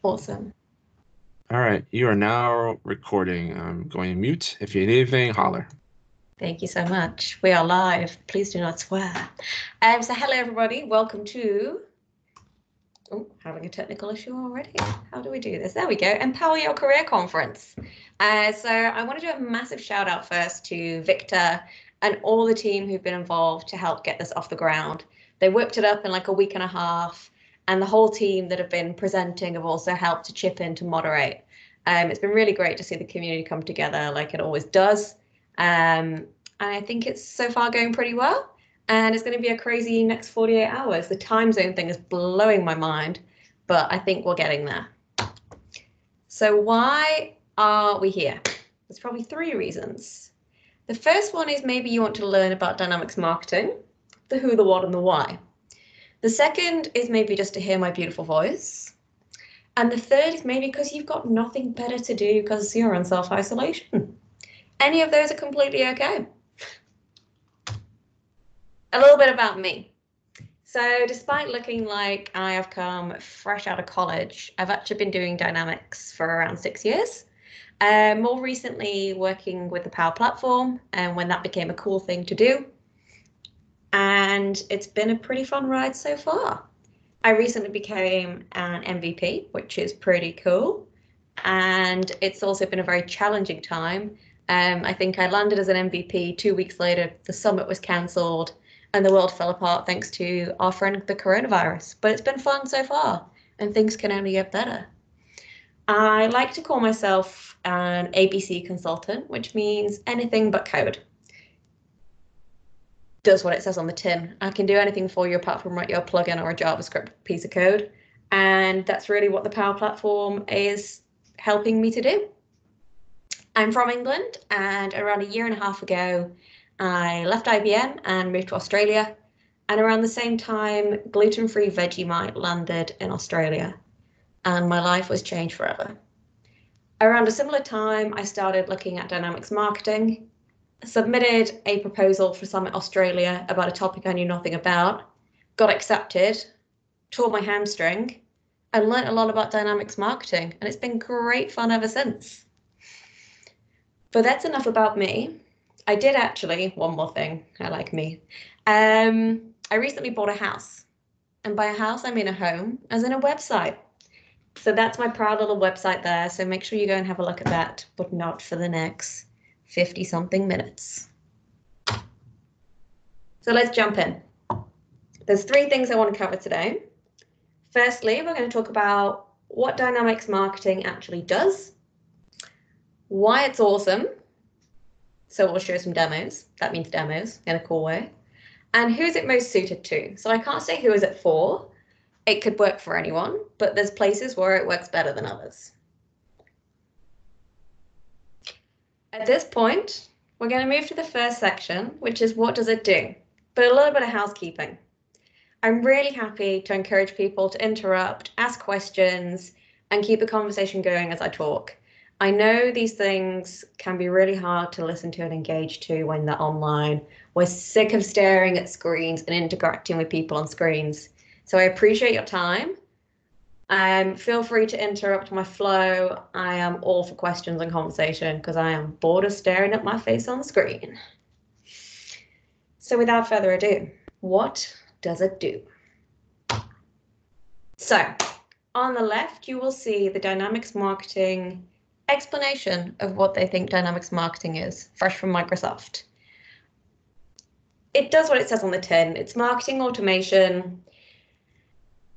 Awesome. All right, you are now recording. I'm going to mute. If you need anything, holler. Thank you so much. We are live. Please do not swear. So hello, everybody. Welcome to... Oh, having a technical issue already. How do we do this? There we go. Empower Your Career Conference. So I want to do a massive shout out first to Victor and all the team who've been involved to help get this off the ground. They whipped it up in like a week and a half, and the whole team that have been presenting have also helped to chip in to moderate. It's been really great to see the community come together like it always does. And I think it's so far going pretty well. And it's going to be a crazy next 48 hours. The time zone thing is blowing my mind, but I think we're getting there. So why are we here? There's probably three reasons. The first one is maybe you want to learn about dynamics marketing, the who, the what, and the why. The second is maybe just to hear my beautiful voice. And the third is maybe because you've got nothing better to do because you're in self-isolation. Any of those are completely okay. A little bit about me. So despite looking like I have come fresh out of college, I've actually been doing dynamics for around 6 years. More recently working with the Power Platform and when that became a cool thing to do. And it's been a pretty fun ride so far. I recently became an MVP, which is pretty cool. And it's also been a very challenging time. I think I landed as an MVP 2 weeks later, the summit was cancelled and the world fell apart thanks to our friend, the coronavirus. But it's been fun so far and things can only get better. I like to call myself an ABC consultant, which means anything but code. Does what it says on the tin. I can do anything for you apart from write your plugin or a JavaScript piece of code. And that's really what the Power Platform is helping me to do. I'm from England, and around a year and a half ago, I left IBM and moved to Australia. And around the same time, gluten-free Vegemite landed in Australia, and my life was changed forever. Around a similar time, I started looking at dynamics marketing, submitted a proposal for Summit Australia about a topic I knew nothing about, got accepted, tore my hamstring, and learned a lot about dynamics marketing, and it's been great fun ever since. But that's enough about me. I did actually, one more thing, I like me. I recently bought a house. And by a house, I mean a home, as in a website. So that's my proud little website there. So make sure you go and have a look at that, but not for the next 50 something minutes. So let's jump in. There's three things I want to cover today. Firstly, we're going to talk about what dynamics marketing actually does, why it's awesome. So we'll show some demos. That means demos in a cool way. And who's it most suited to? So I can't say who is it for. It could work for anyone, but there's places where it works better than others. At this point, we're going to move to the first section, which is what does it do? But a little bit of housekeeping. I'm really happy to encourage people to interrupt, ask questions, and keep the conversation going as I talk. I know these things can be really hard to listen to and engage to when they're online. We're sick of staring at screens and interacting with people on screens. So I appreciate your time. Feel free to interrupt my flow. I am all for questions and conversation because I am bored of staring at my face on the screen. So without further ado, what does it do? So on the left, you will see the dynamics marketing explanation of what they think dynamics marketing is, fresh from Microsoft. It does what it says on the tin. It's marketing automation.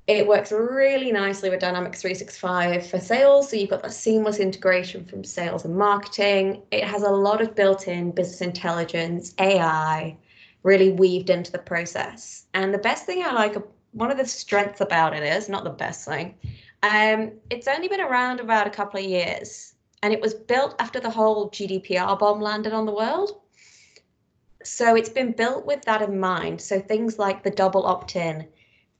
It works really nicely with Dynamics 365 for sales. So you've got that seamless integration from sales and marketing. It has a lot of built-in business intelligence, AI, really weaved into the process. And the best thing I like, one of the strengths about it is, not the best thing, it's only been around about a couple of years. And it was built after the whole GDPR bomb landed on the world. So it's been built with that in mind. So things like the double opt-in,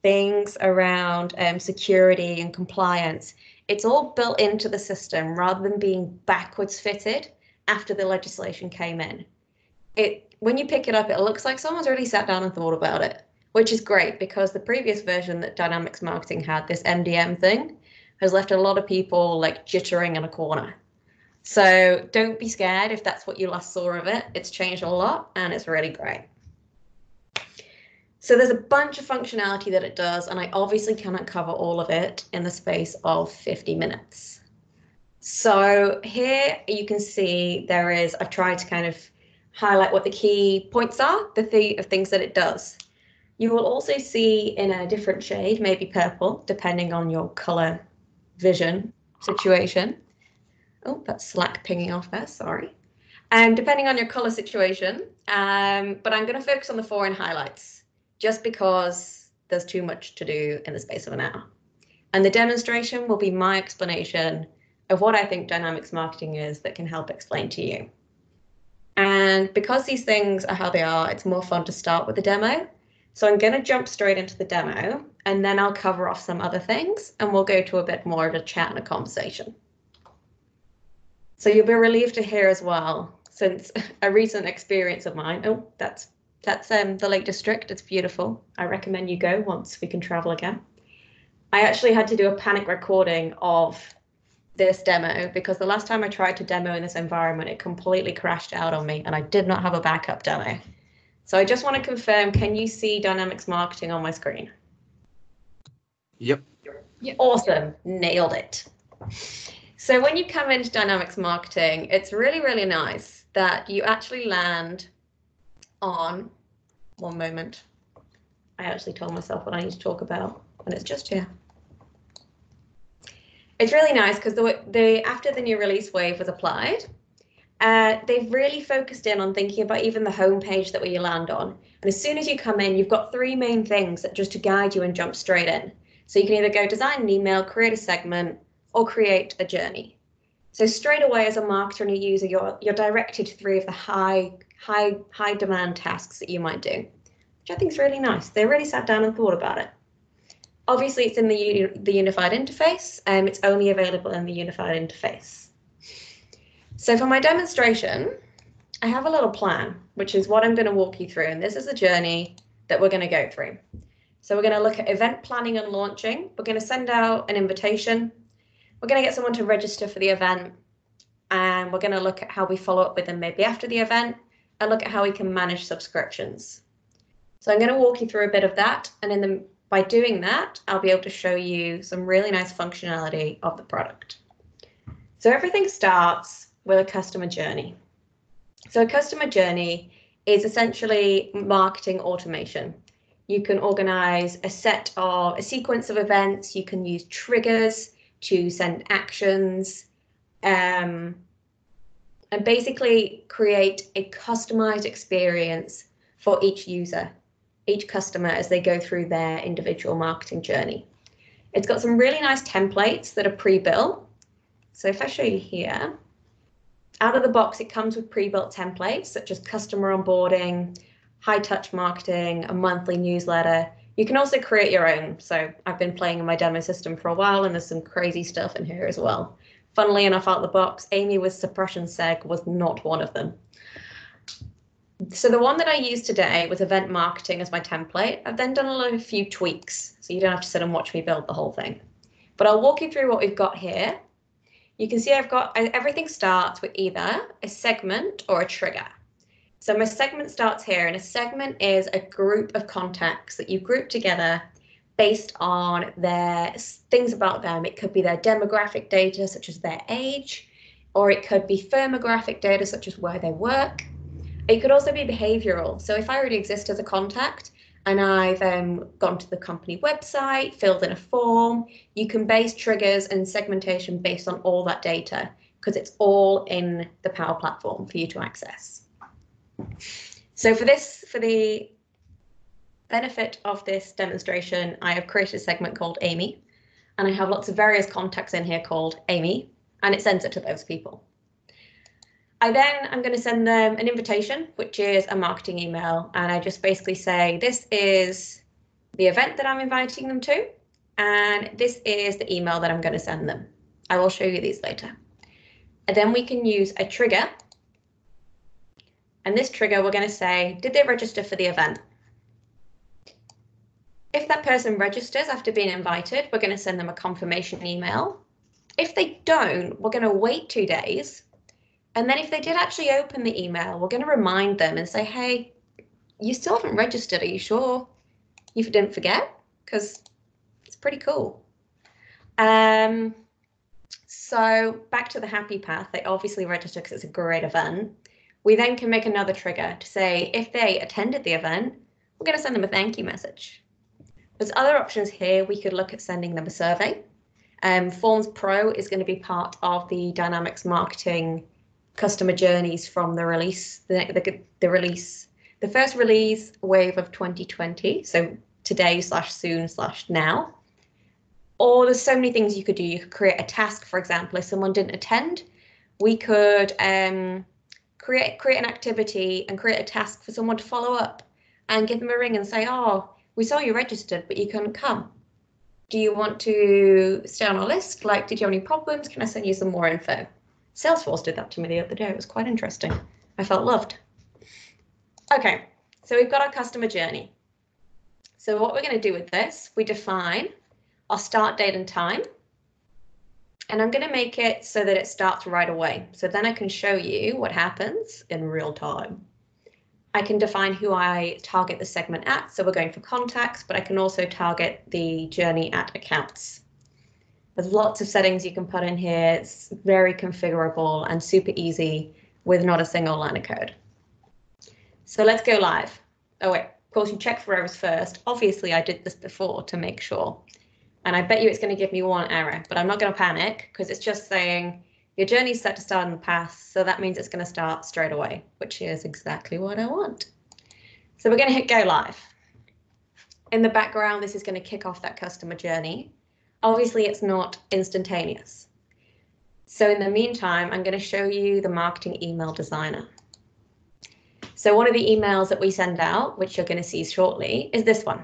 things around security and compliance, it's all built into the system rather than being backwards fitted after the legislation came in. When you pick it up, it looks like someone's already sat down and thought about it, which is great because the previous version that Dynamics Marketing had, this MDM thing, has left a lot of people like jittering in a corner. So don't be scared if that's what you last saw of it. It's changed a lot and it's really great. So there's a bunch of functionality that it does, and I obviously cannot cover all of it in the space of 50 minutes. So here you can see I've tried to kind of highlight what the key points are, of things that it does. You will also see in a different shade, maybe purple, depending on your color vision situation. Oh, that's Slack pinging off there, sorry. Depending on your color situation, but I'm going to focus on the 4 in highlights, just because there's too much to do in the space of an hour. And the demonstration will be my explanation of what I think dynamics marketing is that can help explain to you. And because these things are how they are, it's more fun to start with the demo. So I'm going to jump straight into the demo, and then I'll cover off some other things, and we'll go to a bit more of a chat and a conversation. So you'll be relieved to hear as well, since a recent experience of mine. Oh, that's the Lake District. It's beautiful. I recommend you go once we can travel again. I actually had to do a panic recording of this demo because the last time I tried to demo in this environment, it completely crashed out on me and I did not have a backup demo. So I just want to confirm, can you see Dynamics Marketing on my screen? Yep. Awesome, nailed it. So when you come into Dynamics Marketing, it's really, really nice that you actually land on, one moment, I actually told myself what I need to talk about and it's just here. It's really nice because after the new release wave was applied, they've really focused in on thinking about even the homepage that we land on. And as soon as you come in, you've got 3 main things that just to guide you and jump straight in. So you can either go design an email, create a segment, or create a journey. So straight away as a marketer and a user, you're directed to 3 of the high demand tasks that you might do, which I think is really nice. They really sat down and thought about it. Obviously, it's in the unified interface, and it's only available in the unified interface. So for my demonstration, I have a little plan, which is what I'm going to walk you through. And this is a journey that we're going to go through. So we're going to look at event planning and launching. We're going to send out an invitation. We're going to get someone to register for the event. And we're going to look at how we follow up with them maybe after the event and look at how we can manage subscriptions. So I'm going to walk you through a bit of that. And by doing that, I'll be able to show you some really nice functionality of the product. So everything starts with a customer journey. So a customer journey is essentially marketing automation. You can organize a sequence of events. You can use triggers to send actions, and basically create a customized experience for each user, each customer as they go through their individual marketing journey. It's got some really nice templates that are pre-built. So if I show you here, out of the box, it comes with pre-built templates such as customer onboarding, high-touch marketing, a monthly newsletter. You can also create your own. So I've been playing in my demo system for a while, and there's some crazy stuff in here as well. Funnily enough, out of the box, Amey with suppression seg was not one of them. So the one that I used today was event marketing as my template. I've then done a few tweaks, so you don't have to sit and watch me build the whole thing. But I'll walk you through what we've got here. You can see everything starts with either a segment or a trigger. So my segment starts here, and a segment is a group of contacts that you group together based on their things about them. It could be their demographic data, such as their age, or it could be firmographic data, such as where they work. It could also be behavioral. So if I already exist as a contact and I've gone to the company website, filled in a form, you can base triggers and segmentation based on all that data because it's all in the Power Platform for you to access. So for the benefit of this demonstration, I have created a segment called Amey, and I have lots of various contacts in here called Amey, and it sends it to those people. I'm going to send them an invitation, which is a marketing email, and I just basically say, this is the event that I'm inviting them to, and this is the email that I'm going to send them. I will show you these later. And then we can use a trigger, and this trigger we're going to say, did they register for the event? If that person registers after being invited, we're going to send them a confirmation email. If they don't, we're going to wait 2 days. And then if they did actually open the email, we're going to remind them and say, hey, you still haven't registered. Are you sure you didn't forget? Because it's pretty cool. So back to the happy path, they obviously register because it's a great event. We then can make another trigger to say if they attended the event, we're going to send them a thank you message. There's other options here. We could look at sending them a survey. Forms Pro is going to be part of the Dynamics marketing customer journeys from the release, the first release wave of 2020. So today/soon/now. Or there's so many things you could do. You could create a task, for example, if someone didn't attend, we could create an activity and create a task for someone to follow up and give them a ring and say, oh, we saw you registered, but you couldn't come. Do you want to stay on our list? Like, did you have any problems? Can I send you some more info? Salesforce did that to me the other day. It was quite interesting. I felt loved. Okay, so we've got our customer journey. So what we're going to do with this, we define our start date and time. And I'm going to make it so that it starts right away. So then I can show you what happens in real time. I can define who I target the segment at. So we're going for contacts, but I can also target the journey at accounts. There's lots of settings you can put in here. It's very configurable and super easy with not a single line of code. So let's go live. Oh wait, of course you check for errors first. Obviously I did this before to make sure. And I bet you it's going to give me one error, but I'm not going to panic because it's just saying your journey is set to start in the past. So that means it's going to start straight away, which is exactly what I want. So we're going to hit go live. In the background, this is going to kick off that customer journey. Obviously, it's not instantaneous. So in the meantime, I'm going to show you the marketing email designer. So one of the emails that we send out, which you're going to see shortly, is this one.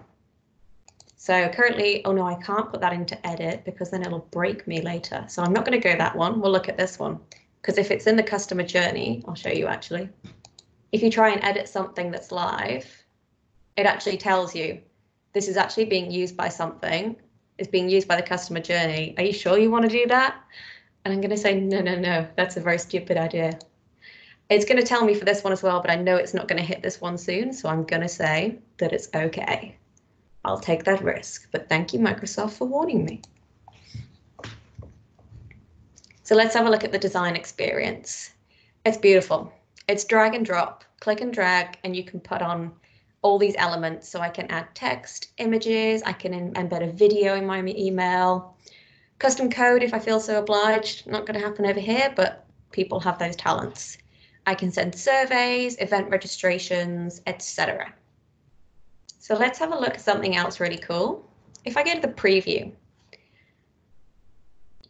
So currently, oh no, I can't put that into edit because then it'll break me later. So I'm not going to go that one. We'll look at this one because if it's in the customer journey, I'll show you actually. If you try and edit something that's live, it actually tells you this is actually being used by something. It's being used by the customer journey. Are you sure you want to do that? And I'm going to say, no, that's a very stupid idea. It's going to tell me for this one as well, but I know it's not going to hit this one soon. So I'm going to say that it's okay. I'll take that risk, but thank you, Microsoft, for warning me. So let's have a look at the design experience. It's beautiful. It's drag and drop, click and drag, and you can put on all these elements. So I can add text, images, I can embed a video in my email, custom code if I feel so obliged. Not going to happen over here, but people have those talents. I can send surveys, event registrations, etc. So let's have a look at something else really cool. If I go to the preview,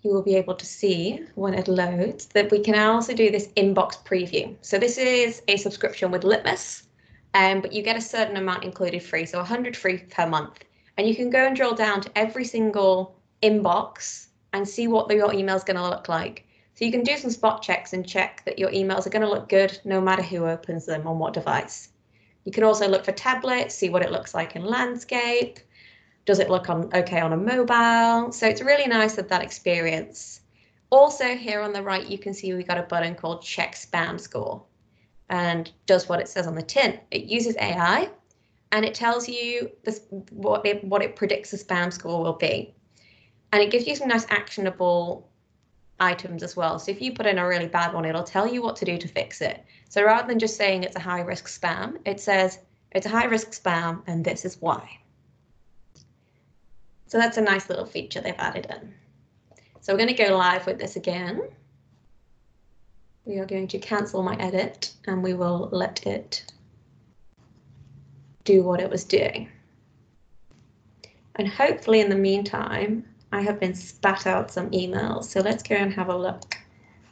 you will be able to see when it loads that we can also do this inbox preview. So this is a subscription with Litmus, but you get a certain amount included free, so 100 free per month. And you can go and drill down to every single inbox and see what your email is going to look like. So you can do some spot checks and check that your emails are going to look good no matter who opens them on what device. You can also look for tablets, see what it looks like in landscape. Does it look okay on a mobile? So it's really nice with that experience. Also here on the right, you can see we got a button called Check Spam Score and does what it says on the tin. It uses AI and it tells you what it predicts the spam score will be. And it gives you some nice actionable items as well. So if you put in a really bad one, it'll tell you what to do to fix it. So rather than just saying it's a high risk spam, it says it's a high risk spam and this is why. So that's a nice little feature they've added in. So we're going to go live with this again. We are going to cancel my edit and we will let it do what it was doing. And hopefully in the meantime, I have been spat out some emails. So let's go and have a look.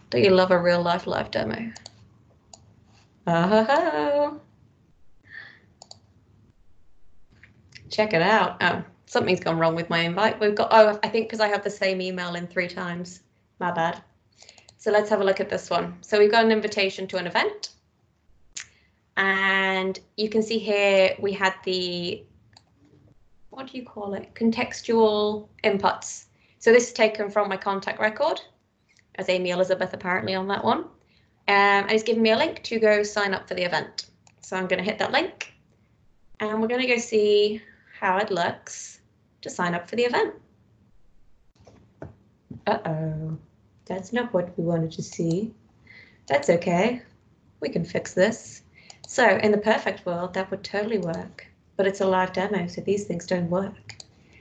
Don't you love a real life live demo? Oh, check it out. Oh, something's gone wrong with my invite. We've got, oh, I think because I have the same email in 3 times. My bad. So let's have a look at this one. So we've got an invitation to an event. And you can see here we had the what do you call it? Contextual inputs. So this is taken from my contact record, as Amy Elizabeth apparently on that one. And it's given me a link to go sign up for the event. So I'm going to hit that link and we're going to go see how it looks to sign up for the event. Uh-oh, that's not what we wanted to see. That's okay, we can fix this. So in the perfect world, that would totally work, but it's a live demo, so these things don't work.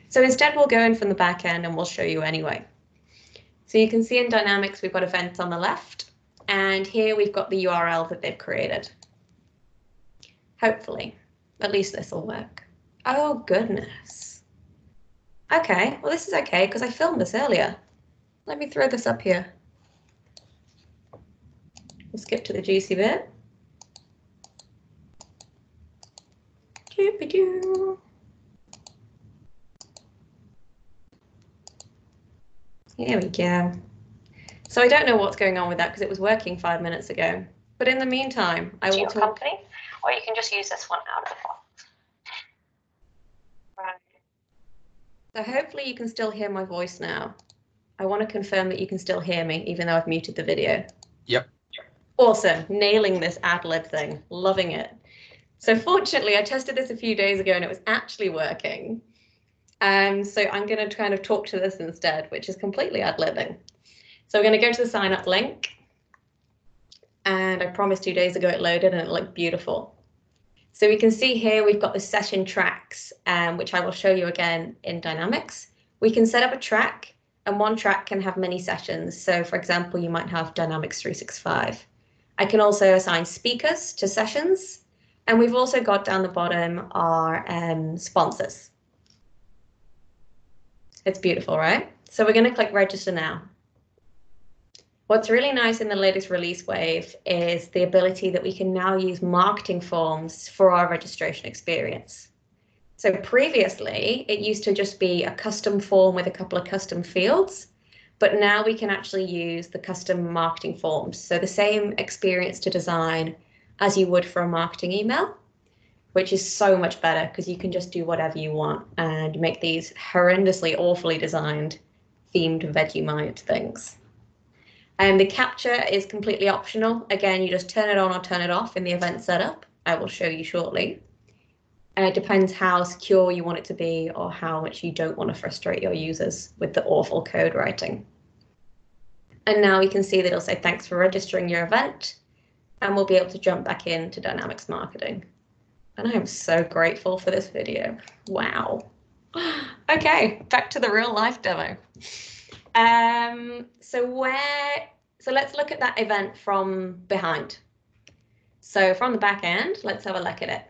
So instead we'll go in from the back end and we'll show you anyway. So you can see in Dynamics, we've got events on the left, and here we've got the URL that they've created. Hopefully, at least this will work. Oh goodness. Okay, well this is okay because I filmed this earlier. Let me throw this up here. We'll skip to the juicy bit. Doop-a-doo. Here we go. So I don't know what's going on with that because it was working 5 minutes ago. But in the meantime, I will talk. Company, or you can just use this one out of the box. Right. So hopefully you can still hear my voice now. I want to confirm that you can still hear me, even though I've muted the video. Yep. Awesome, nailing this ad lib thing, loving it. So fortunately, I tested this a few days ago and it was actually working. So I'm going to kind of talk to this instead, which is completely ad-libbing. So we're going to go to the sign up link. And I promised 2 days ago it loaded and it looked beautiful. So we can see here we've got the session tracks, which I will show you again in Dynamics. We can set up a track and one track can have many sessions. So for example, you might have Dynamics 365. I can also assign speakers to sessions. And we've also got down the bottom our sponsors. It's beautiful, right? So we're going to click register now. What's really nice in the latest release wave is the ability that we can now use marketing forms for our registration experience. So previously, it used to just be a custom form with a couple of custom fields, but now we can actually use the custom marketing forms. So the same experience to design as you would for a marketing email, which is so much better because you can just do whatever you want and make these horrendously, awfully designed themed Vegemite things. And the capture is completely optional. Again, you just turn it on or turn it off in the event setup. I will show you shortly. And it depends how secure you want it to be or how much you don't want to frustrate your users with the awful code writing. And now we can see that it'll say, thanks for registering your event. And we'll be able to jump back into Dynamics Marketing. And I am so grateful for this video. Wow. Okay, back to the real life demo. So let's look at that event from behind. So from the back end, let's have a look at it.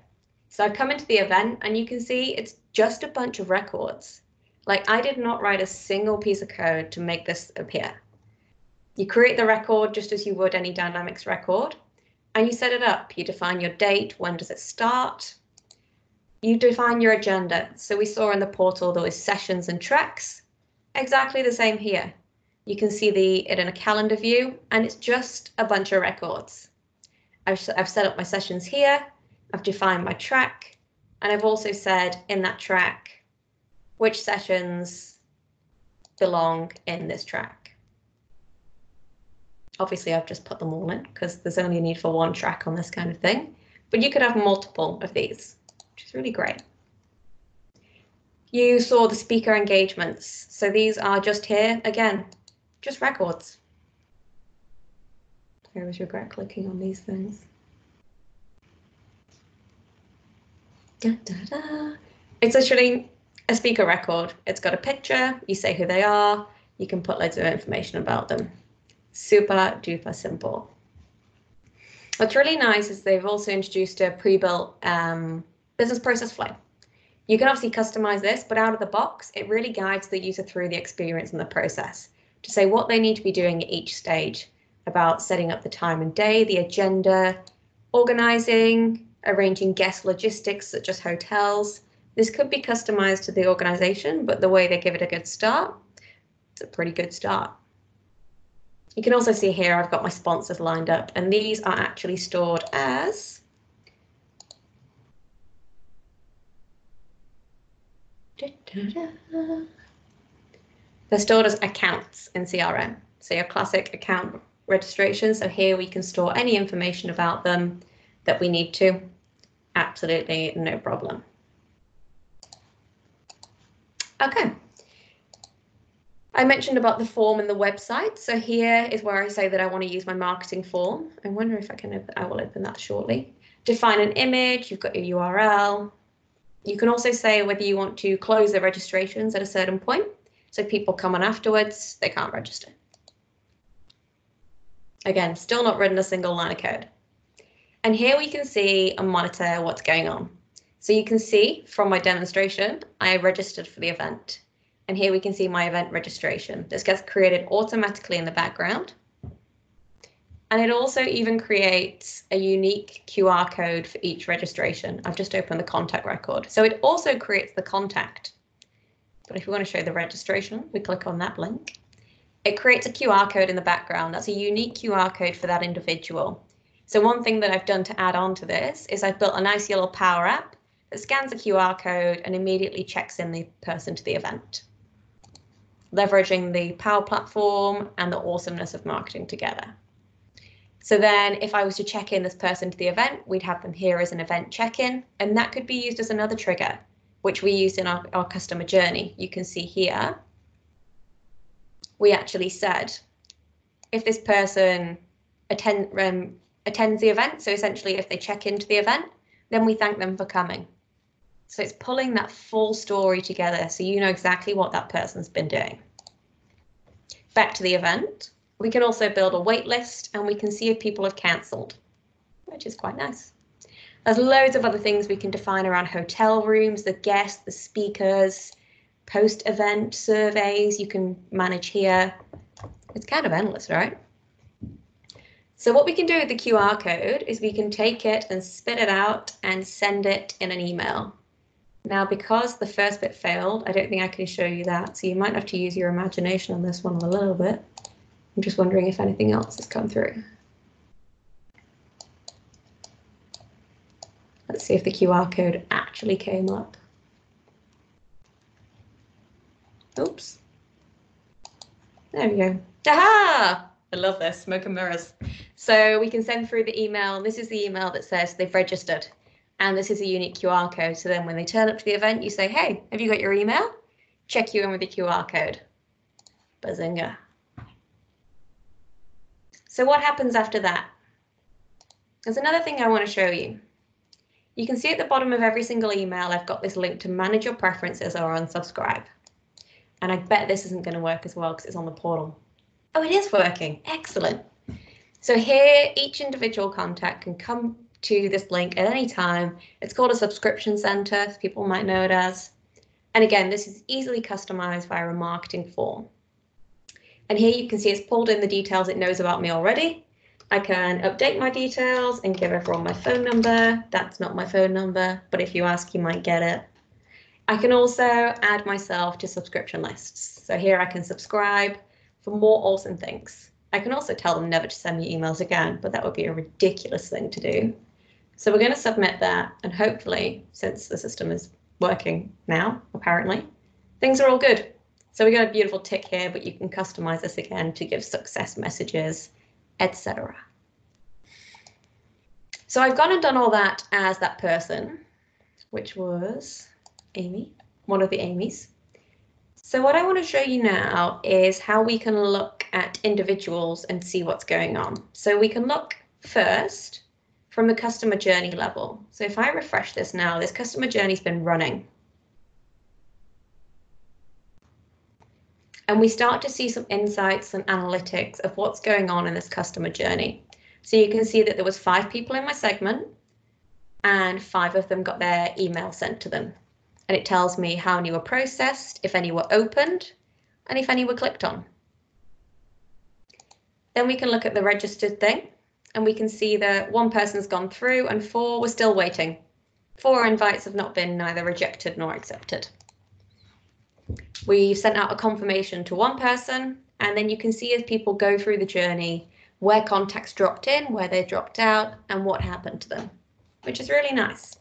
So I've come into the event and you can see it's just a bunch of records. Like I did not write a single piece of code to make this appear. You create the record just as you would any Dynamics record. And you set it up. You define your date. When does it start? You define your agenda. So we saw in the portal there was sessions and tracks. Exactly the same here. You can see it in a calendar view, and it's just a bunch of records. I've set up my sessions here. I've defined my track, and I've also said in that track which sessions belong in this track. Obviously, I've just put them all in because there's only a need for one track on this kind of thing, but you could have multiple of these, which is really great. You saw the speaker engagements. So these are just here, again, just records. I always regret clicking on these things. Da, da, da. It's literally a speaker record. It's got a picture, you say who they are, you can put loads of information about them. Super duper simple. What's really nice is they've also introduced a pre-built business process flow. You can obviously customize this, but out of the box, it really guides the user through the experience and the process to say what they need to be doing at each stage about setting up the time and day, the agenda, organizing, arranging guest logistics such as hotels. This could be customized to the organization, but the way they give it a good start, it's a pretty good start. You can also see here I've got my sponsors lined up, and these are actually stored as They're stored as accounts in CRM. So your classic account registration. So here we can store any information about them that we need to. Absolutely no problem. Okay. I mentioned about the form and the website. So here is where I say that I want to use my marketing form. I wonder if I will open that shortly. Define an image, you've got your URL. You can also say whether you want to close the registrations at a certain point. So if people come on afterwards, they can't register. Again, still not written a single line of code. And here we can see and monitor what's going on. So you can see from my demonstration, I registered for the event. And here we can see my event registration. This gets created automatically in the background. And it also even creates a unique QR code for each registration. I've just opened the contact record. So it also creates the contact. But if we want to show the registration, we click on that link. It creates a QR code in the background. That's a unique QR code for that individual. So one thing that I've done to add on to this is I've built a nice little Power App that scans a QR code and immediately checks in the person to the event, leveraging the Power Platform and the awesomeness of marketing together. So then if I was to check in this person to the event, we'd have them here as an event check-in, and that could be used as another trigger, which we used in our customer journey. You can see here, we actually said, if this person attends the event, so essentially if they check into the event, then we thank them for coming. So it's pulling that full story together so you know exactly what that person's been doing. Back to the event, we can also build a wait list and we can see if people have cancelled, which is quite nice. There's loads of other things we can define around hotel rooms, the guests, the speakers, post-event surveys you can manage here. It's kind of endless, right? So what we can do with the QR code is we can take it and spit it out and send it in an email. Now, because the first bit failed, I don't think I can show you that. So you might have to use your imagination on this one a little bit. I'm just wondering if anything else has come through. Let's see if the QR code actually came up. Oops. There we go. Aha! I love this, smoke and mirrors. So we can send through the email. This is the email that says they've registered. And this is a unique QR code. So then when they turn up to the event, you say, hey, have you got your email? Check you in with the QR code. Bazinga. So what happens after that? There's another thing I want to show you. You can see at the bottom of every single email, I've got this link to manage your preferences or unsubscribe. And I bet this isn't going to work as well because it's on the portal. Oh, it is working. Excellent. So here, each individual contact can come to this link at any time. It's called a subscription center, as people might know it as. And again, this is easily customized via a marketing form. And here you can see it's pulled in the details it knows about me already. I can update my details and give everyone my phone number. That's not my phone number, but if you ask, you might get it. I can also add myself to subscription lists. So here I can subscribe for more awesome things. I can also tell them never to send me emails again, but that would be a ridiculous thing to do. So we're going to submit that, and hopefully, since the system is working now, apparently, things are all good. So we got a beautiful tick here, but you can customize this again to give success messages, etc. So I've gone and done all that as that person, which was Amey, one of the Ameys. So what I want to show you now is how we can look at individuals and see what's going on. So we can look first from the customer journey level. So if I refresh this now, this customer journey's been running. And we start to see some insights and analytics of what's going on in this customer journey. So you can see that there was 5 people in my segment and 5 of them got their email sent to them. And it tells me how many were processed, if any were opened, and if any were clicked on. Then we can look at the registered thing, and we can see that 1 person's gone through and 4 were still waiting. 4 invites have not been neither rejected nor accepted. We sent out a confirmation to 1 person, and then you can see as people go through the journey where contacts dropped in, where they dropped out, and what happened to them, which is really nice.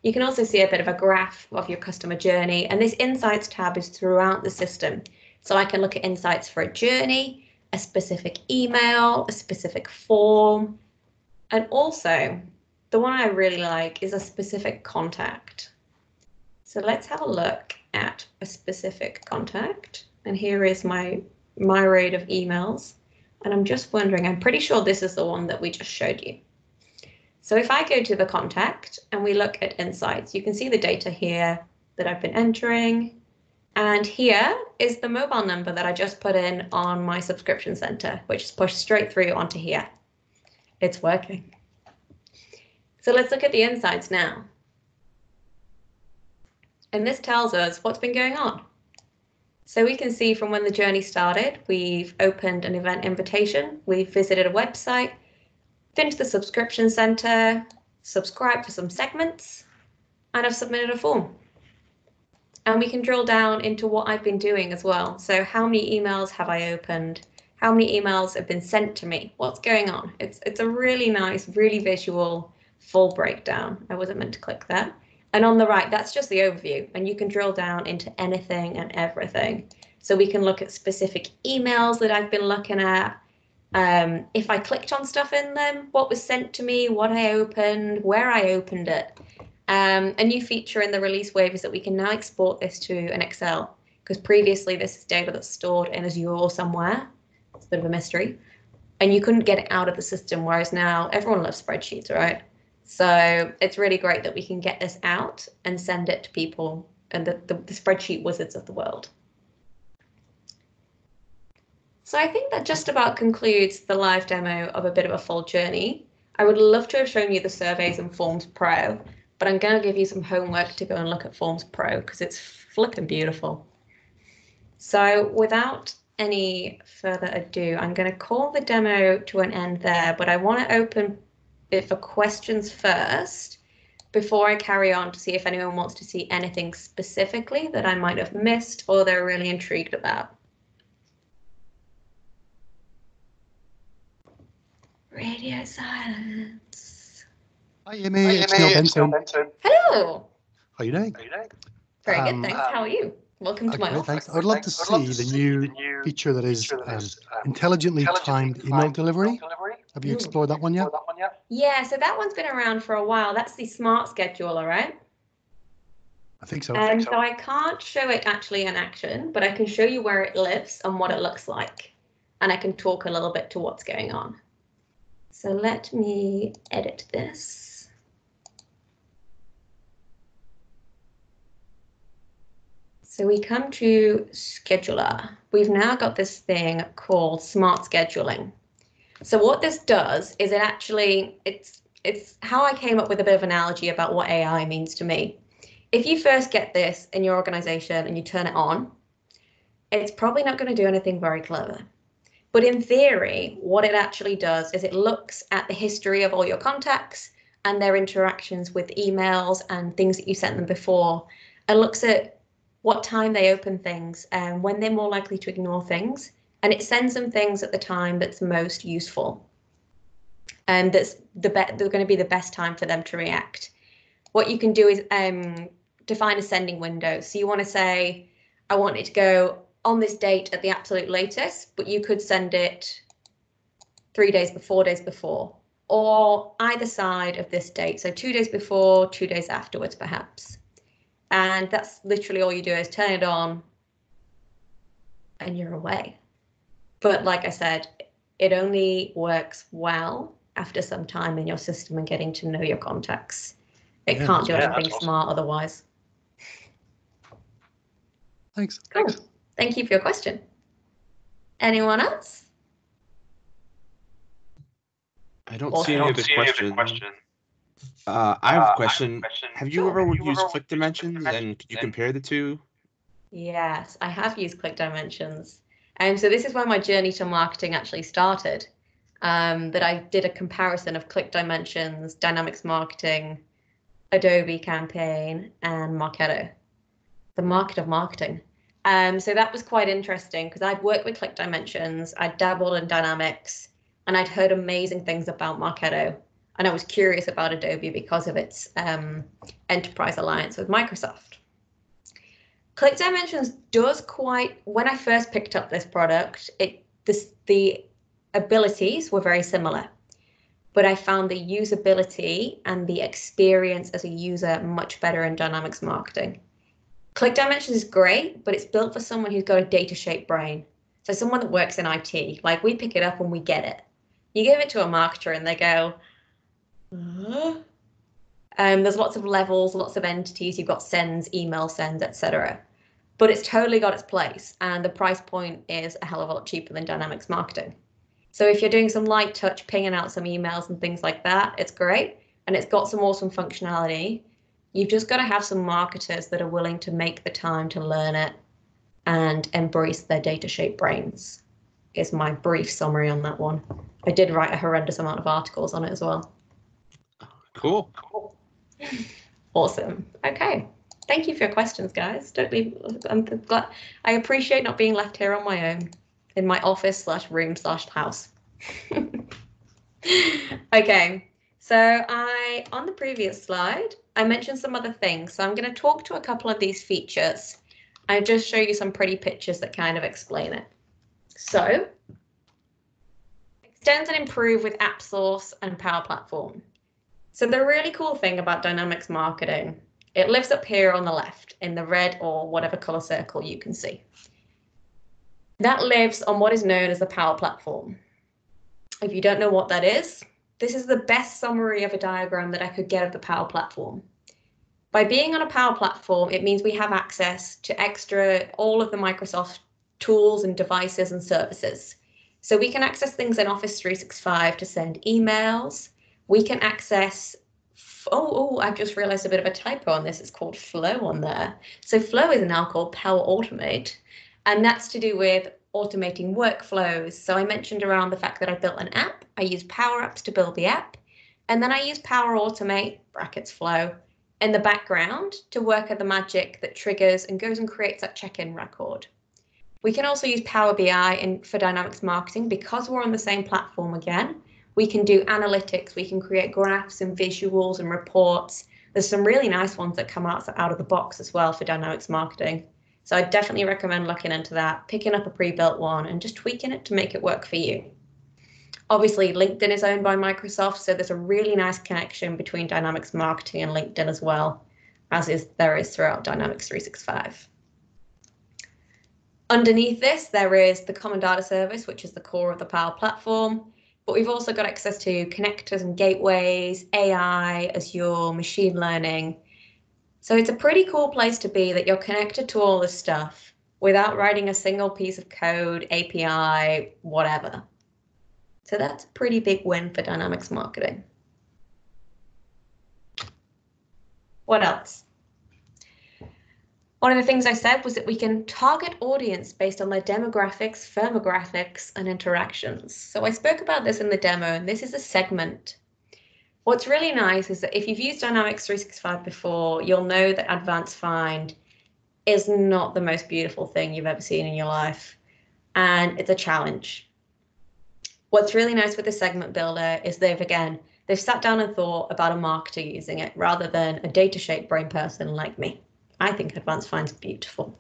You can also see a bit of a graph of your customer journey, and this Insights tab is throughout the system. So I can look at insights for a journey, a specific email, a specific form, and also the one I really like is a specific contact. So let's have a look at a specific contact. And here is my rate of emails. And I'm just wondering, I'm pretty sure this is the one that we just showed you. So if I go to the contact and we look at insights, you can see the data here that I've been entering. And here is the mobile number that I just put in on my subscription center, which is pushed straight through onto here. It's working. So let's look at the insights now. And this tells us what's been going on. So we can see from when the journey started, we've opened an event invitation, we've visited a website, been to the subscription center, subscribed for some segments, and I've submitted a form. And we can drill down into what I've been doing as well. So how many emails have I opened? How many emails have been sent to me? What's going on? It's a really nice, really visual, full breakdown. I wasn't meant to click that. And on the right, that's just the overview. And you can drill down into anything and everything. So we can look at specific emails that I've been looking at. If I clicked on stuff in them, what was sent to me, what I opened, where I opened it. A new feature in the release wave is that we can now export this to an Excel, because previously this is data that's stored in Azure somewhere. It's a bit of a mystery. And you couldn't get it out of the system, whereas now everyone loves spreadsheets, right? So it's really great that we can get this out and send it to people and the spreadsheet wizards of the world. So I think that just about concludes the live demo of a bit of a full journey. I would love to have shown you the Surveys and Forms Pro, but I'm going to give you some homework to go and look at Forms Pro because it's flipping beautiful. So without any further ado, I'm going to call the demo to an end there, but I want to open it for questions first before I carry on to see if anyone wants to see anything specifically that I might have missed or they're really intrigued about. Radio silence. Hi, Amey. It's Neil Benson. Hello. How are you doing? Very good, thanks. How are you? Welcome to my office. Thanks. I would love to see the new feature that is intelligently timed email delivery. Have you explored that one yet? Yeah, so that one's been around for a while. That's the smart scheduler, right? I think so. So I can't show it actually in action, but I can show you where it lives and what it looks like. And I can talk a little bit to what's going on. So let me edit this. So we come to scheduler. We've now got this thing called smart scheduling. So what this does is it's how I came up with a bit of analogy about what AI means to me. If you first get this in your organization and you turn it on, it's probably not going to do anything very clever. But in theory, what it actually does is it looks at the history of all your contacts and their interactions with emails and things that you sent them before, and looks at what time they open things and when they're more likely to ignore things. And it sends them things at the time that's most useful. And that's they're going to be the best time for them to react. What you can do is define a sending window. So you want to say, I want it to go on this date at the absolute latest, but you could send it 3 days before, 4 days before, or either side of this date. So 2 days before, 2 days afterwards, perhaps. And that's literally all you do is turn it on and you're away. But like I said, it only works well after some time in your system and getting to know your contacts. It can't do anything smart otherwise. Thanks. Cool. Thank you for your question. Anyone else? I don't see any other question. I have a question. Have you ever used Click Dimensions, and could you compare the two? Yes, I have used Click Dimensions. And so this is where my journey to marketing actually started. That I did a comparison of Click Dimensions, Dynamics Marketing, Adobe Campaign, and Marketo, the market of marketing. So that was quite interesting because I'd worked with Click Dimensions, I'd dabbled in Dynamics, and I'd heard amazing things about Marketo. And I was curious about Adobe because of its enterprise alliance with Microsoft. Click Dimensions does quite, when I first picked up this product, the abilities were very similar, but I found the usability and the experience as a user much better in Dynamics Marketing. Click Dimensions is great, but it's built for someone who's got a data-shaped brain. So someone that works in IT, like we pick it up and we get it. You give it to a marketer and they go, there's lots of levels, lots of entities. You've got sends, email sends, etc. But it's totally got its place, and the price point is a hell of a lot cheaper than Dynamics Marketing. So if you're doing some light touch, pinging out some emails and things like that, it's great, and it's got some awesome functionality. You've just got to have some marketers that are willing to make the time to learn it and embrace their data-shaped brains, is my brief summary on that one. I did write a horrendous amount of articles on it as well. Cool. Awesome. Okay. Thank you for your questions, guys. I'm glad. I appreciate not being left here on my own in my office/room/house. Okay. So on the previous slide, I mentioned some other things. So I'm going to talk to a couple of these features and just show you some pretty pictures that kind of explain it. So extend and improve with App Source and Power Platform. So the really cool thing about Dynamics Marketing, it lives up here on the left in the red or whatever color circle you can see. That lives on what is known as the Power Platform. If you don't know what that is, this is the best summary of a diagram that I could get of the Power Platform. By being on a Power Platform, it means we have access to all of the Microsoft tools and devices and services. So we can access things in Office 365 to send emails. We can access, I've just realized a bit of a typo on this. It's called Flow on there. So Flow is now called Power Automate, and that's to do with automating workflows. So I mentioned around the fact that I built an app. I use Power Apps to build the app, and then I use Power Automate, brackets Flow, in the background to work at the magic that triggers and goes and creates that check-in record. We can also use Power BI for Dynamics Marketing because we're on the same platform again. We can do analytics, we can create graphs and visuals and reports. There's some really nice ones that come out of the box as well for Dynamics Marketing. So I definitely recommend looking into that, picking up a pre-built one and just tweaking it to make it work for you. Obviously, LinkedIn is owned by Microsoft, so there's a really nice connection between Dynamics Marketing and LinkedIn as well, as there is throughout Dynamics 365. Underneath this, there is the Common Data Service, which is the core of the Power Platform. But we've also got access to connectors and gateways, AI, Azure, machine learning. So it's a pretty cool place to be that you're connected to all this stuff without writing a single piece of code, API, whatever. So that's a pretty big win for Dynamics Marketing. What else? One of the things I said was that we can target audience based on their demographics, firmographics, and interactions. So I spoke about this in the demo, and this is a segment. What's really nice is that if you've used Dynamics 365 before, you'll know that Advanced Find is not the most beautiful thing you've ever seen in your life, and it's a challenge. What's really nice with the segment builder is they've sat down and thought about a marketer using it rather than a data-shaped brain person like me. I think Advanced Find's beautiful.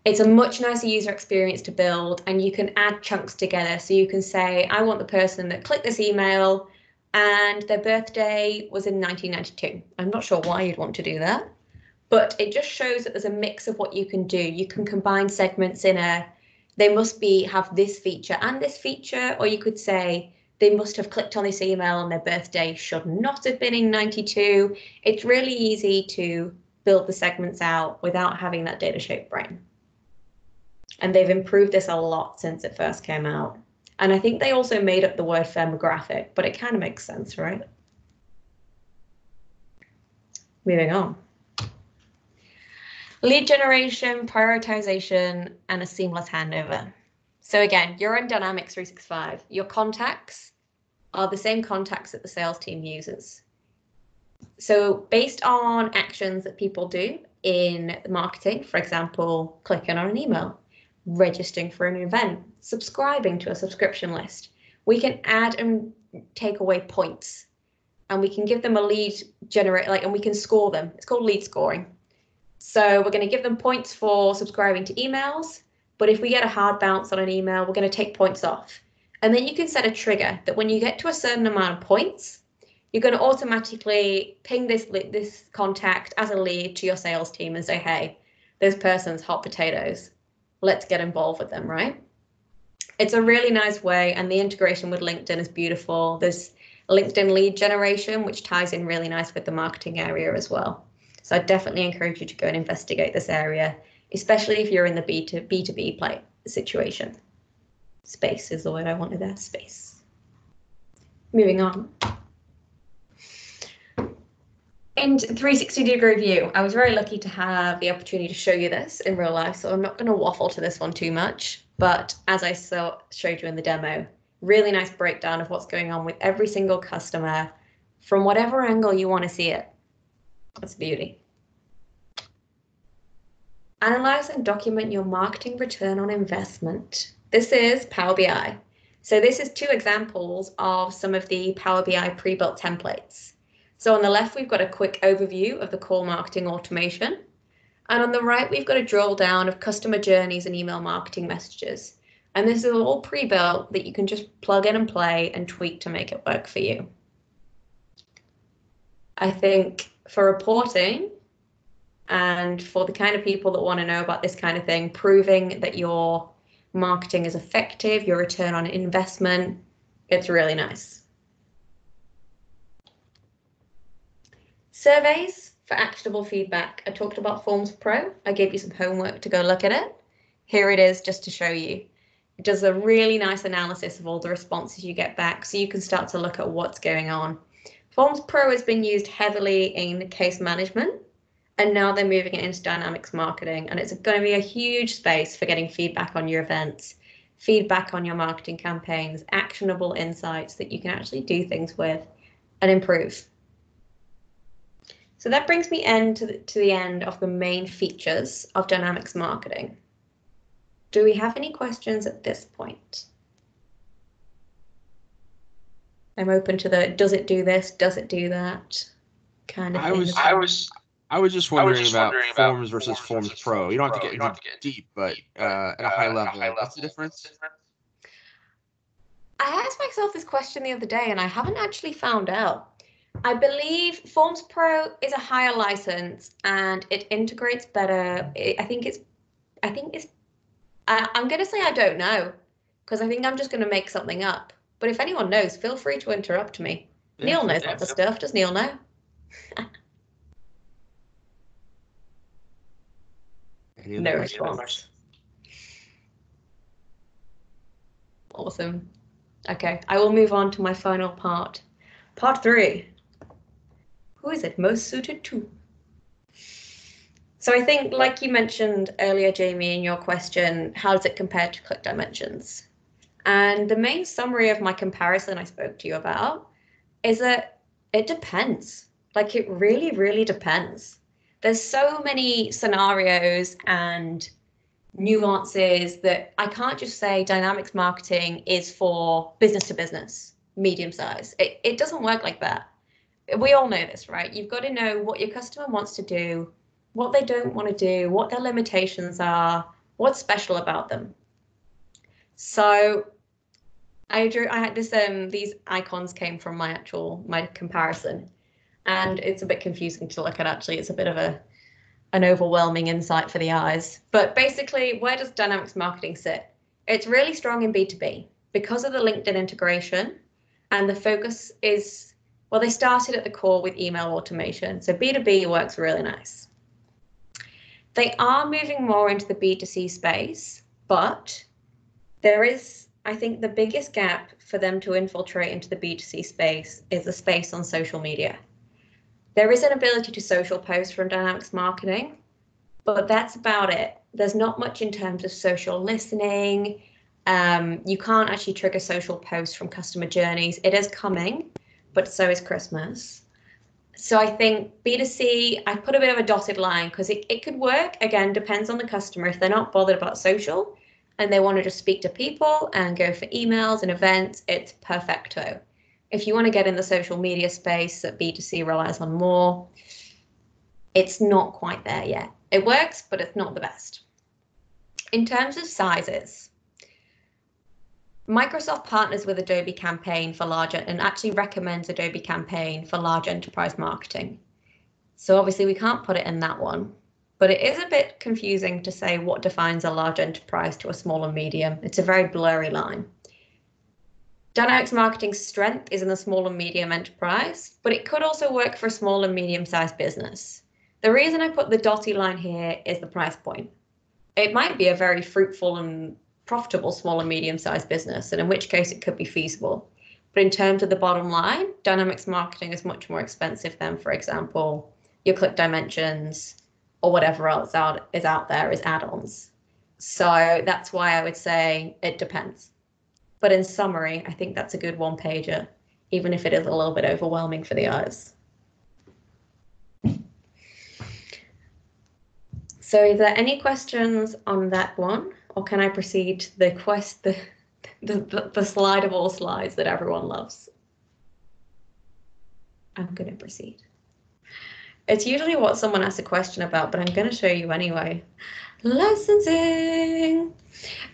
It's a much nicer user experience to build, and you can add chunks together. So you can say, I want the person that clicked this email and their birthday was in 1992. I'm not sure why you'd want to do that, but it just shows that there's a mix of what you can do. You can combine segments they must have this feature and this feature, or you could say they must have clicked on this email and their birthday should not have been in 92. It's really easy to build the segments out without having that data-shaped brain. And they've improved this a lot since it first came out. And I think they also made up the word firmographic, but it kind of makes sense, right? Moving on. Lead generation, prioritization, and a seamless handover. So again, you're in Dynamics 365. Your contacts are the same contacts that the sales team uses. So based on actions that people do in marketing, for example, clicking on an email, registering for an event, subscribing to a subscription list, we can add and take away points. and we can give them a lead and we can score them. It's called lead scoring. So we're going to give them points for subscribing to emails, but if we get a hard bounce on an email, we're going to take points off. And then you can set a trigger that when you get to a certain amount of points, you're going to automatically ping this contact as a lead to your sales team and say, hey, this person's hot potatoes. Let's get involved with them, right? It's a really nice way, and the integration with LinkedIn is beautiful. There's LinkedIn lead generation, which ties in really nice with the marketing area as well. So I definitely encourage you to go and investigate this area, especially if you're in the B2B play situation. Space is the word I wanted there, space. Moving on. In 360-degree view, I was very lucky to have the opportunity to show you this in real life, so I'm not going to waffle to this one too much. But as I showed you in the demo, really nice breakdown of what's going on with every single customer from whatever angle you want to see it. That's beauty. Analyze and document your marketing return on investment. This is Power BI. So this is 2 examples of some of the Power BI pre-built templates. So on the left, we've got a quick overview of the core marketing automation. And on the right, we've got a drill down of customer journeys and email marketing messages. And this is all pre-built that you can just plug in and play and tweak to make it work for you. I think for reporting and for the kind of people that want to know about this kind of thing, proving that your marketing is effective, your return on investment, it's really nice. Surveys for actionable feedback. I talked about Forms Pro. I gave you some homework to go look at it. Here it is just to show you. It does a really nice analysis of all the responses you get back so you can start to look at what's going on. Forms Pro has been used heavily in case management, and now they're moving it into Dynamics marketing, and it's going to be a huge space for getting feedback on your events, feedback on your marketing campaigns, actionable insights that you can actually do things with and improve. So that brings me to the end of the main features of Dynamics marketing. Do we have any questions at this point? I'm open to the does it do this, does it do that kind of thing. I was just wondering about Forms versus Forms Pro. You don't have to get deep, but at a high level, what's the difference? I asked myself this question the other day and I haven't actually found out. I believe Forms Pro is a higher license and it integrates better. I'm going to say I don't know, because I think I'm just going to make something up. But if anyone knows, feel free to interrupt me. Yeah, Neil knows lots of stuff. Does Neil know? No response. Awesome. Okay, I will move on to my final part. Part 3. Who is it most suited to? So I think, like you mentioned earlier, Jamie, in your question, how does it compare to Click Dimensions? And the main summary of my comparison I spoke to you about is that it depends. Like, it really, really depends. There's so many scenarios and nuances that I can't just say Dynamics marketing is for business to business, medium size. It doesn't work like that. We all know this, right? You've got to know what your customer wants to do, what they don't want to do, what their limitations are, what's special about them. So I had this, these icons came from my comparison, and it's a bit confusing to look at, actually. It's a bit of an overwhelming insight for the eyes. But basically, where does Dynamics marketing sit? It's really strong in B2B because of the LinkedIn integration, and the focus is, well, they started at the core with email automation. So B2B works really nice. They are moving more into the B2C space, but there is, I think, the biggest gap for them to infiltrate into the B2C space is the space on social media. There is an ability to social post from Dynamics marketing, but that's about it. There's not much in terms of social listening. You can't actually trigger social posts from customer journeys. It is coming, but so is Christmas. So I think B2C, I put a bit of a dotted line because it could work. Again, depends on the customer. If they're not bothered about social and they want to just speak to people and go for emails and events, it's perfecto. If you want to get in the social media space that B2C relies on more, it's not quite there yet. It works, but it's not the best. In terms of sizes, Microsoft partners with Adobe Campaign for larger and actually recommends Adobe Campaign for large enterprise marketing. So obviously we can't put it in that one, but it is a bit confusing to say what defines a large enterprise to a small and medium. It's a very blurry line. Dynamics marketing's strength is in the small and medium enterprise, but it could also work for a small and medium-sized business. The reason I put the dotted line here is the price point. It might be a very fruitful and profitable small and medium-sized business, and in which case it could be feasible. But in terms of the bottom line, Dynamics marketing is much more expensive than, for example, your click dimensions or whatever else is out there as add-ons. So that's why I would say it depends. But in summary, I think that's a good one-pager, even if it is a little bit overwhelming for the eyes. So is there any questions on that one, or can I proceed to the slide of all slides that everyone loves? I'm going to proceed. It's usually what someone asks a question about, but I'm going to show you anyway. Licensing.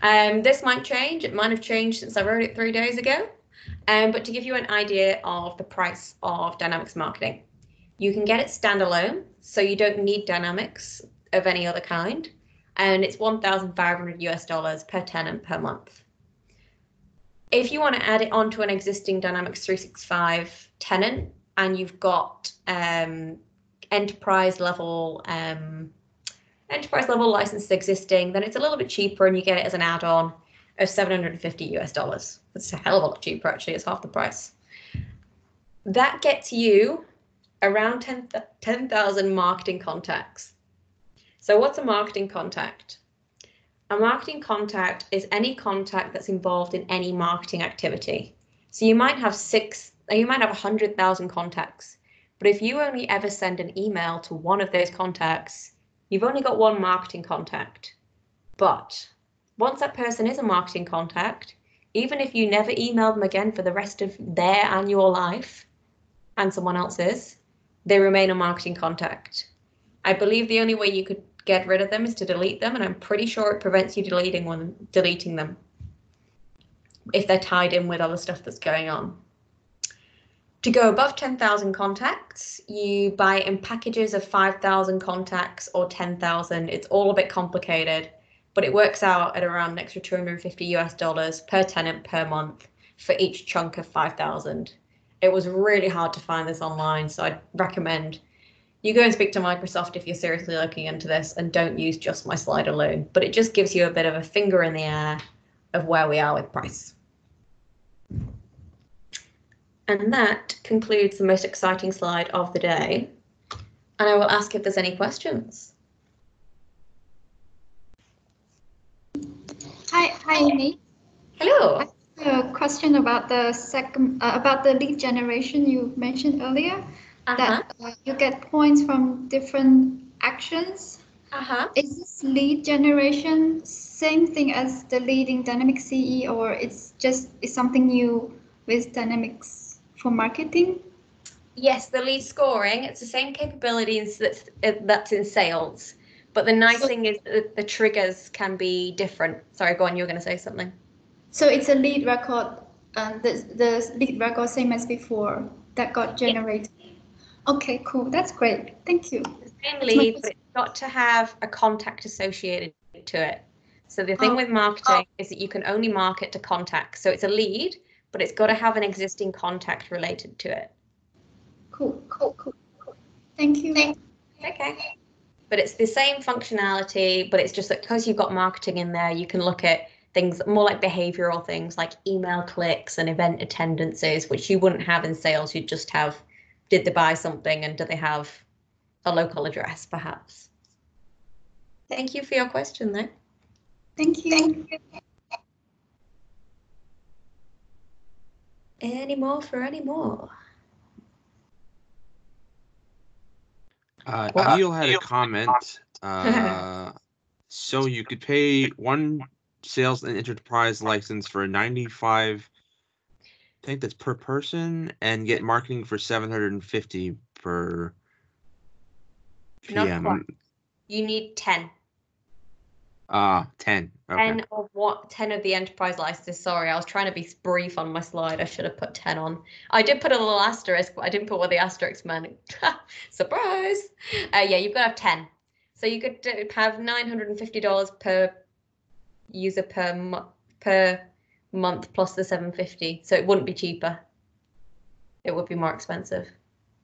This might change. It might have changed since I wrote it 3 days ago. But to give you an idea of the price of Dynamics marketing, you can get it standalone, so you don't need Dynamics of any other kind, and it's $1,500 per tenant per month. If you want to add it onto an existing Dynamics 365 tenant and you've got enterprise level license existing, then it's a little bit cheaper and you get it as an add-on of $750. That's a hell of a lot cheaper, actually. It's half the price. That gets you around 10,000 marketing contacts. So what's a marketing contact? A marketing contact is any contact that's involved in any marketing activity. So you might have 100,000 contacts, but if you only ever send an email to one of those contacts, you've only got one marketing contact. But once that person is a marketing contact, even if you never email them again for the rest of their annual life and someone else's, they remain a marketing contact. I believe the only way you could get rid of them is to delete them, and I'm pretty sure it prevents you deleting them if they're tied in with other stuff that's going on. To go above 10,000 contacts, you buy in packages of 5,000 contacts or 10,000. It's all a bit complicated, but it works out at around an extra $250 per tenant per month for each chunk of 5,000. It was really hard to find this online, so I'd recommend you go and speak to Microsoft if you're seriously looking into this, and don't use just my slide alone. But it just gives you a bit of a finger in the air of where we are with price. And that concludes the most exciting slide of the day. And I will ask if there's any questions. Hi, Amey. Hello. I have a question about the lead generation you mentioned earlier. That you get points from different actions. Is this lead generation same thing as the lead in Dynamics CE, or it's something new with Dynamics for marketing? Yes, the lead scoring, it's the same capabilities that's in sales, but the nice thing is that the triggers can be different. Sorry, go on, you were going to say something. So it's a lead record, the lead record same as before that got generated. Yeah. Okay, cool. That's great. Thank you. The same lead, but it's got to have a contact associated to it. So the thing with marketing is that you can only market to contacts. So it's a lead, but it's got to have an existing contact related to it. Cool. Thank you. Okay. But it's the same functionality, but it's just that because you've got marketing in there, you can look at things more like behavioral things like email clicks and event attendances, which you wouldn't have in sales. You'd just have, did they buy something and do they have a local address, perhaps? Thank you for your question, though. Thank you. Any more for any more? Neil had a comment. So you could pay one sales and enterprise license for $95 think that's per person, and get marketing for 750 per Not PM. quite. You need 10. 10. Okay. 10 of the enterprise licenses. Sorry, I was trying to be brief on my slide. I should have put 10 on. I did put a little asterisk, but I didn't put what the asterisk meant. Surprise! Yeah, you've got to have 10. So you could have $950 per user per month plus the 750. So it wouldn't be cheaper. It would be more expensive.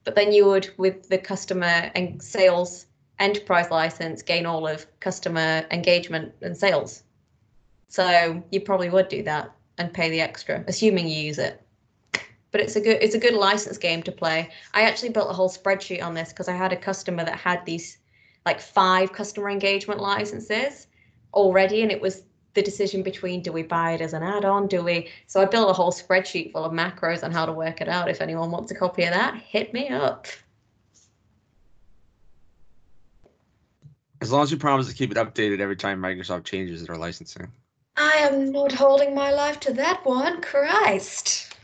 But then you would, with the customer and sales enterprise license, gain all of customer engagement and sales. So you probably would do that and pay the extra, assuming you use it. But it's a good license game to play. I actually built a whole spreadsheet on this because I had a customer that had these like 5 customer engagement licenses already, and it was the decision between, do we buy it as an add-on, so I built a whole spreadsheet full of macros on how to work it out. If anyone wants a copy of that, hit me up. As long as you promise to keep it updated every time Microsoft changes their licensing. I am not holding my life to that one. Christ.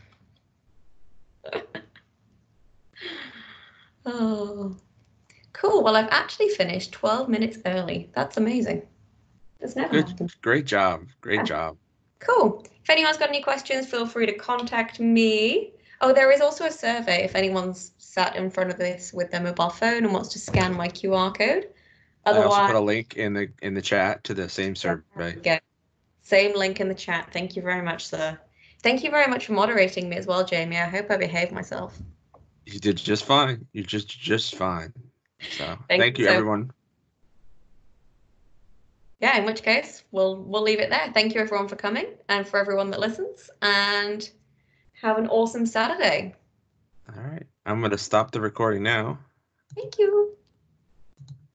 Oh, cool. Well, I've actually finished 12 minutes early. That's amazing. That's never happened. Great job. Great job. Cool. If anyone's got any questions, feel free to contact me. Oh, there is also a survey if anyone's sat in front of this with their mobile phone and wants to scan my QR code. Otherwise, I also put a link in the chat to the same survey. Yeah. Same link in the chat. Thank you very much, sir. Thank you very much for moderating me as well, Jamie. I hope I behaved myself. You did just fine. You're just fine. So thank you, everyone. Yeah, in which case, we'll leave it there. Thank you, everyone, for coming, and for everyone that listens, and have an awesome Saturday. All right. I'm going to stop the recording now. Thank you.